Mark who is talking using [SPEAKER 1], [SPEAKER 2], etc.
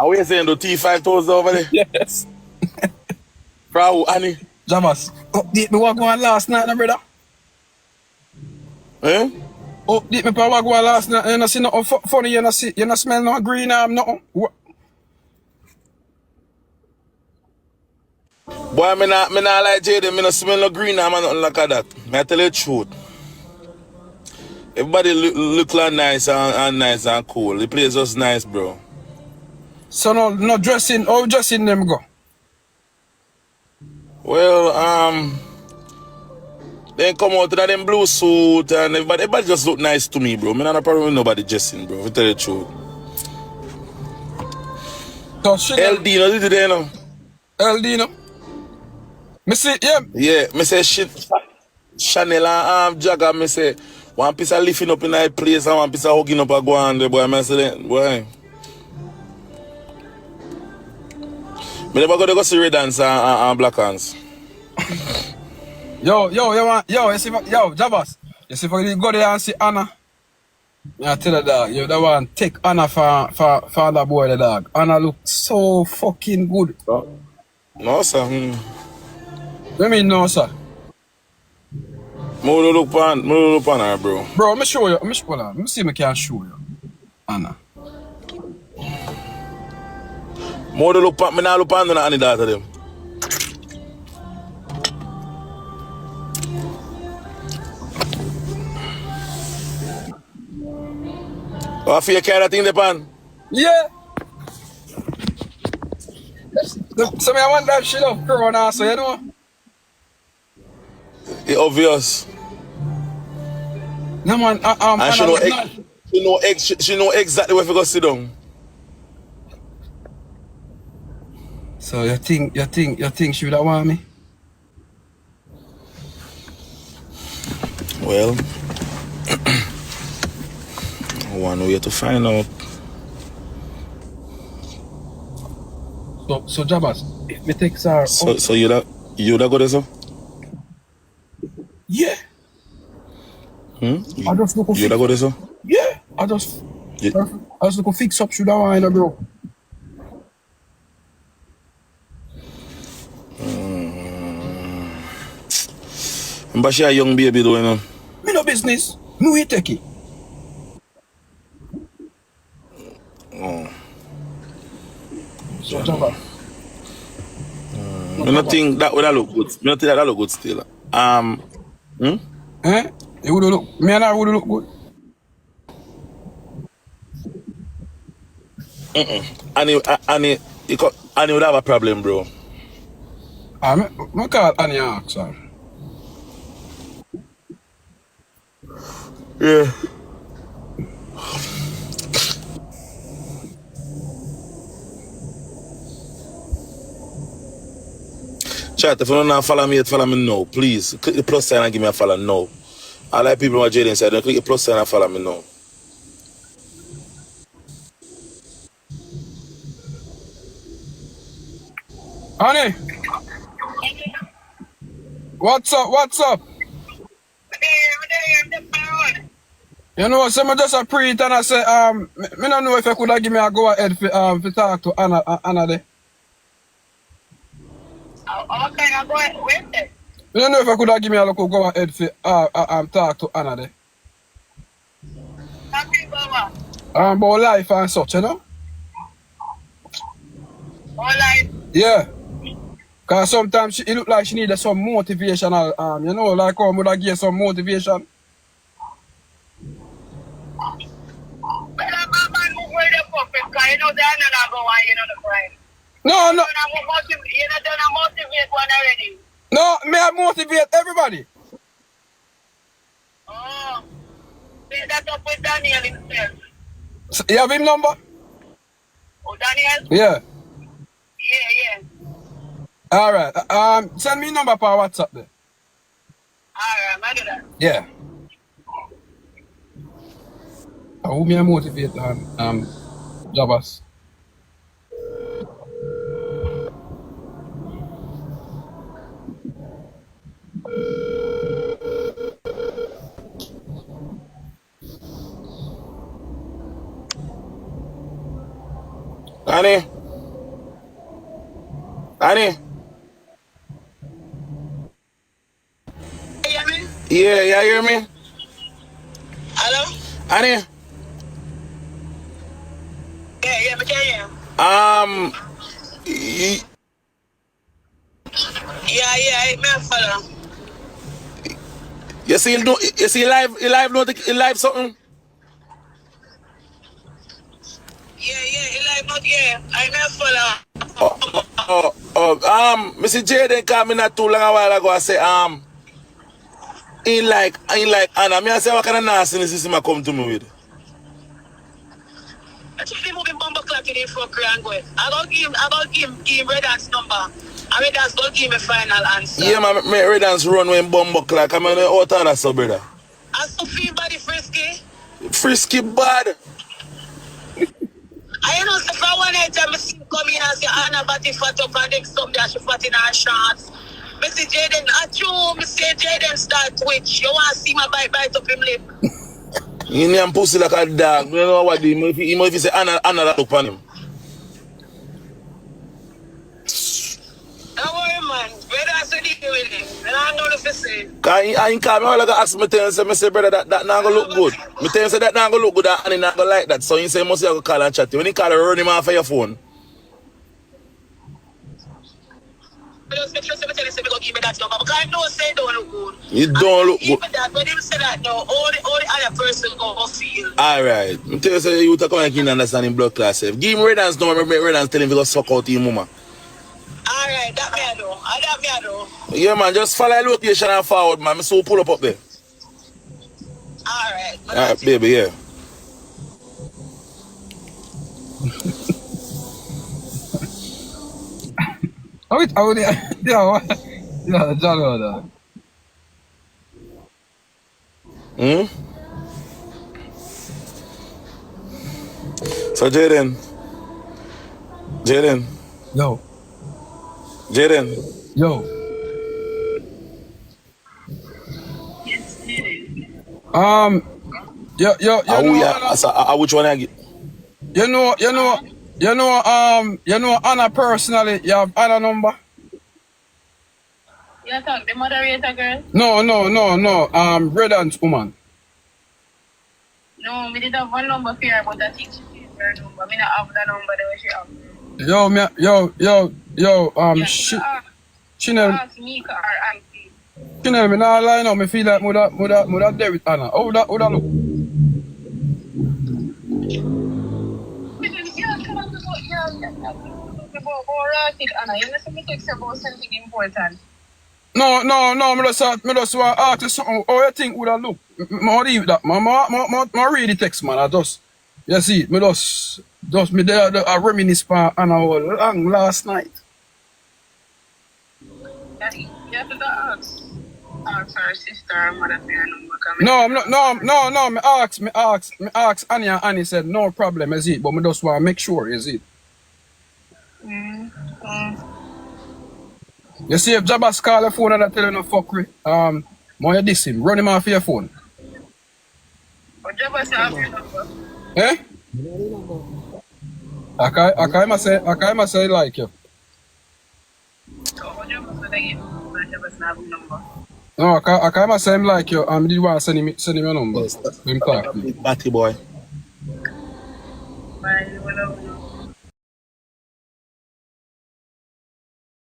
[SPEAKER 1] How are you saying the T5000 over there?
[SPEAKER 2] Yes.
[SPEAKER 1] From Annie?
[SPEAKER 2] Jabass, update me what going last night, no, brother.
[SPEAKER 1] Eh?
[SPEAKER 2] Update me for what going last night. You know see nothing funny, you know smell no green arm, nothing.
[SPEAKER 1] Boy, me not like Jayden, me not smell no green or nothing like that. Me I tell you the truth. Everybody look like nice and nice and cool. The place just nice, bro.
[SPEAKER 2] So no dressing, how dressing them go?
[SPEAKER 1] Well, they come out in them blue suit and everybody just look nice to me, bro. Me not a problem with nobody dressing, bro. To tell you the truth.
[SPEAKER 2] So she
[SPEAKER 1] LD, no, did they know?
[SPEAKER 2] LD, no? Me see, yeah.
[SPEAKER 1] Yeah, me say shit. Chanel and Jagger, me say one piece of lifting up in that place and one piece of hugging up a go on there, boy. I say that, boy. Me never go to go see Red Hands and Black Hands.
[SPEAKER 2] Yo, you see, Jabass, you see, if you go there and see Anna, I tell the dog, you that one take Anna for the boy, the dog. Anna look so fucking good.
[SPEAKER 1] No, sir.
[SPEAKER 2] What mean, no, sir?
[SPEAKER 1] More look on her, bro.
[SPEAKER 2] Bro, let me show you. Let me see if I can show you. Anna.
[SPEAKER 1] More look on, me not look on any daughter them. What for you carry that thing, the pan?
[SPEAKER 2] Yeah. So me I want that shit of Corona, so you know.
[SPEAKER 1] It's obvious.
[SPEAKER 2] No man,
[SPEAKER 1] And she know exactly where to go sit down.
[SPEAKER 2] So you think she would have want me?
[SPEAKER 1] Well, one way to find out.
[SPEAKER 2] So Jabass, if me take her.
[SPEAKER 1] So you that go there, so?
[SPEAKER 2] Yeah. I just look.
[SPEAKER 1] You that go there, so?
[SPEAKER 2] Yeah. I just look fix up should I want, bro.
[SPEAKER 1] But she a young baby though, you know.
[SPEAKER 2] Me no business. Me we take it.
[SPEAKER 1] Oh.
[SPEAKER 2] So Jabass.
[SPEAKER 1] I don't think that would look good. I don't think that look good still.
[SPEAKER 2] Eh? It would look. Me and I would look good.
[SPEAKER 1] And he would have a problem, bro.
[SPEAKER 2] I call Annie ask her.
[SPEAKER 1] Yeah. Chat, if you don't follow me, follow me now. Please, click the plus sign and give me a follow now. I like people what Jayden said, click the plus sign and follow me now.
[SPEAKER 2] Honey, what's up? You know, so I just a pre it and I say, me don't know if I could have give me a go ahead for talk to Anna there.
[SPEAKER 3] Okay, I'll go ahead with it.
[SPEAKER 2] Me don't know if I could have give me a local go ahead for talk to Anna there.
[SPEAKER 3] Happy Baba.
[SPEAKER 2] About life and such, you know?
[SPEAKER 3] All right.
[SPEAKER 2] Yeah. Cause sometimes it look like she needed some motivational, you know, like how would I give some motivation.
[SPEAKER 3] But I'm move with the puppet, because you know they're not going on, you know, the crime.
[SPEAKER 2] No.
[SPEAKER 3] You're not gonna motivate one already.
[SPEAKER 2] No, me I motivate everybody.
[SPEAKER 3] Oh. Say that up with Daniel himself.
[SPEAKER 2] So, you have him number?
[SPEAKER 3] Oh, Daniel?
[SPEAKER 2] Yeah.
[SPEAKER 3] Yeah.
[SPEAKER 2] Alright. Send me number per WhatsApp there.
[SPEAKER 3] Alright, I do that.
[SPEAKER 2] Yeah. Who me I motivate Jabass?
[SPEAKER 1] Annie? Annie?
[SPEAKER 3] You hear me?
[SPEAKER 1] Yeah, you hear me?
[SPEAKER 3] Hello?
[SPEAKER 1] Annie?
[SPEAKER 3] Yeah, me can hear you.
[SPEAKER 1] Y-
[SPEAKER 3] Yeah, me follow.
[SPEAKER 1] you see, you see he live something?
[SPEAKER 3] Yeah, you like not yeah. I me follow.
[SPEAKER 1] Mr. Jayden called me not too long a while ago. I say, he like Anna. Me I say, what kind of nastiness is him a come to me with?
[SPEAKER 3] Actually, moving bomber clock in for grand way. I go give him Red Dance number. And Red Dance go give me final answer.
[SPEAKER 1] Yeah, man, me red dance run when bumbo clock. I'm on the out of that, so brother.
[SPEAKER 3] I still feel body frisky.
[SPEAKER 1] Frisky bad.
[SPEAKER 3] I know if I want to tell me see come in and say Anna body fat up and next someday she fat in her shorts. Mr. Jayden, I true, Mr. Jayden start twitch. You want to see my bite up him lip?
[SPEAKER 1] He name pussy like a dog. You know what him if he say Anna that look on him.
[SPEAKER 3] Don't worry, man. Red Dance will deal with him. And I know if you say.
[SPEAKER 1] Cause he call me all like ask me tell him say brother that not gonna look good. Me tell him say that not gonna look good and he not gonna like that. So he say must have to call and chat. When he call run him off of your phone.
[SPEAKER 3] Just make sure somebody tell me go give me that number because I know say it don't look good.
[SPEAKER 1] You don't look good.
[SPEAKER 3] Even that when him say that now, all the other person go feel.
[SPEAKER 1] Alright. I tell you say you to come and can understand him blood class. Give him red dance number, make red dance tell him to go suck out him mama.
[SPEAKER 3] Alright, that me I know. That me I know.
[SPEAKER 1] Yeah man, just follow the location and forward man. Me so pull up there.
[SPEAKER 3] Alright,
[SPEAKER 1] baby, yeah.
[SPEAKER 2] Yeah, John.
[SPEAKER 1] So Jayden.
[SPEAKER 2] Yo.
[SPEAKER 3] Yes,
[SPEAKER 1] Which one I get?
[SPEAKER 2] You know Anna personally, you have Anna number?
[SPEAKER 3] You talk the moderator girl?
[SPEAKER 2] No, Red Dance woman.
[SPEAKER 3] No, me did have one number for her, but I think she changed her number. Me not have the number that she have.
[SPEAKER 2] She never
[SPEAKER 3] Ask me or auntie.
[SPEAKER 2] me now line up, me feel like would there with Anna. How would that look?
[SPEAKER 3] Anna, you must me text about something important.
[SPEAKER 2] No, me just want to ask you something. How you think would that look? I leave that, man. I read the text, man. You see, me just me there, I reminisce for Anna all long last night.
[SPEAKER 3] You have to ask. Ask her sister or mother for your number.
[SPEAKER 2] No, me ask Annie and Annie said no problem, is it? But me just want to make sure, is it? You see, if Jabass call the phone and I tell you no fuckery, more you diss him, run him off your phone.
[SPEAKER 3] But Jabass have your number.
[SPEAKER 2] Eh? I must say like you.
[SPEAKER 3] So what Jabass would I give you? Jabass have your number.
[SPEAKER 2] No, I must say him like you. Did you want to send him your number?
[SPEAKER 1] Yes,
[SPEAKER 2] Him talk to you.
[SPEAKER 1] Batty boy.
[SPEAKER 3] Bye, you will know.